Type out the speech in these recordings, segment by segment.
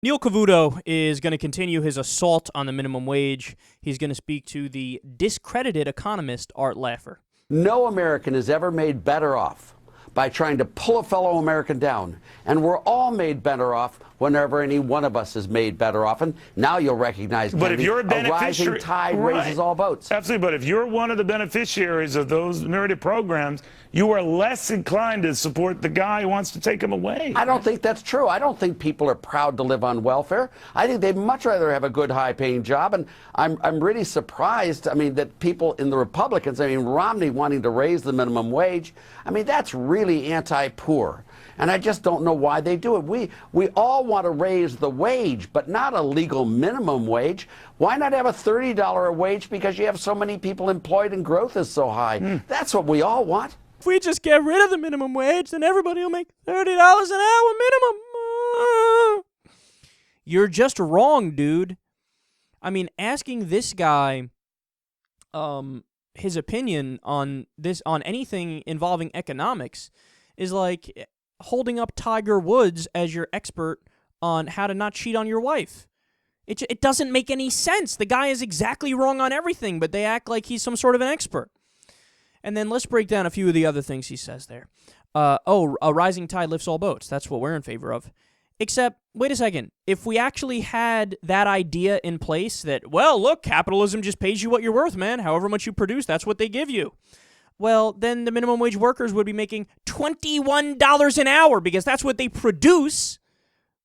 Neil Cavuto is going to continue his assault on the minimum wage. He's going to speak to the discredited economist Art Laffer. No American is ever made better off by trying to pull a fellow American down. And we're all made better off whenever any one of us is made better off. And now you'll recognize, but if you're a rising tide raises all boats. Absolutely, but if you're one of the beneficiaries of those myriad programs, you are less inclined to support the guy who wants to take them away. I don't think that's true. I don't think people are proud to live on welfare. I think they'd much rather have a good, high-paying job. And I'm really surprised, that people in the Republicans, Romney wanting to raise the minimum wage, that's really anti-poor. And I just don't know why they do it. We all want to raise the wage, but not a legal minimum wage. Why not have a $30 a wage because you have so many people employed and growth is so high? That's what we all want. If we just get rid of the minimum wage, then everybody will make $30 an hour minimum. You're just wrong, dude. Asking this guy his opinion on anything involving economics is like holding up Tiger Woods as your expert on how to not cheat on your wife. It doesn't make any sense. The guy is exactly wrong on everything, but they act like he's some sort of an expert. And then let's break down a few of the other things he says there. A rising tide lifts all boats. That's what we're in favor of. Except, wait a second. If we actually had that idea in place that, well, look, capitalism just pays you what you're worth, man. However much you produce, that's what they give you. Well, then the minimum wage workers would be making $21 an hour because that's what they produce,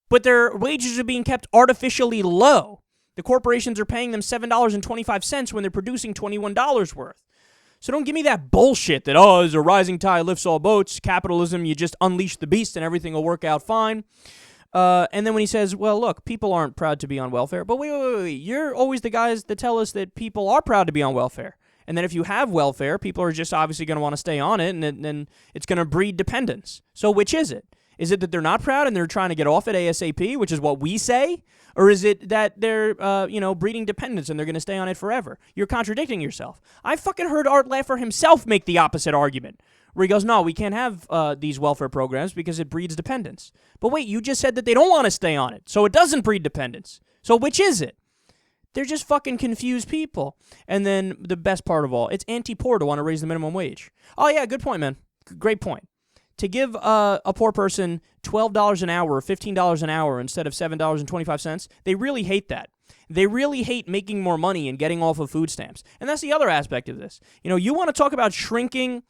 but their wages are being kept artificially low. The corporations are paying them $7.25 when they're producing $21 worth. So don't give me that bullshit that, as a rising tide lifts all boats, capitalism, you just unleash the beast and everything will work out fine. And then when he says, well, look, people aren't proud to be on welfare. But wait, you're always the guys that tell us that people are proud to be on welfare. And then if you have welfare, people are just obviously going to want to stay on it, and then it's going to breed dependence. So which is it? Is it that they're not proud and they're trying to get off it ASAP, which is what we say? Or is it that they're, breeding dependence and they're going to stay on it forever? You're contradicting yourself. I fucking heard Art Laffer himself make the opposite argument, where he goes, no, we can't have these welfare programs because it breeds dependence. But wait, you just said that they don't want to stay on it, so it doesn't breed dependence. So which is it? They're just fucking confused people. And then the best part of all, it's anti-poor to want to raise the minimum wage. Oh, yeah, good point, man. Great point. To give a poor person $12 an hour or $15 an hour instead of $7.25, they really hate that. They really hate making more money and getting off of food stamps. And that's the other aspect of this. You want to talk about shrinking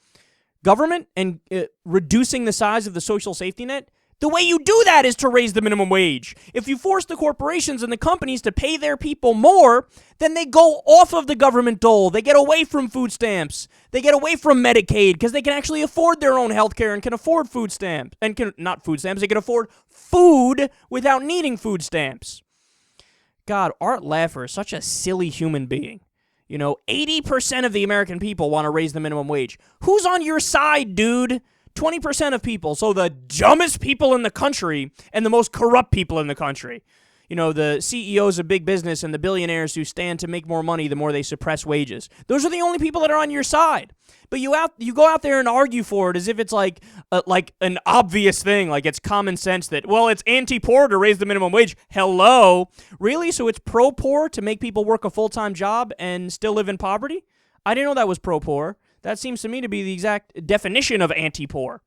government and reducing the size of the social safety net? The way you do that is to raise the minimum wage. If you force the corporations and the companies to pay their people more, then they go off of the government dole. They get away from food stamps. They get away from Medicaid because they can actually afford their own health care and can afford food stamps. And not food stamps, they can afford food without needing food stamps. God, Art Laffer is such a silly human being. 80% of the American people want to raise the minimum wage. Who's on your side, dude? 20% of people, so the dumbest people in the country and the most corrupt people in the country. The CEOs of big business and the billionaires who stand to make more money the more they suppress wages. Those are the only people that are on your side. But you go out there and argue for it as if it's like an obvious thing, like it's common sense that, well, it's anti-poor to raise the minimum wage. Hello? Really? So it's pro-poor to make people work a full-time job and still live in poverty? I didn't know that was pro-poor. That seems to me to be the exact definition of anti-poor.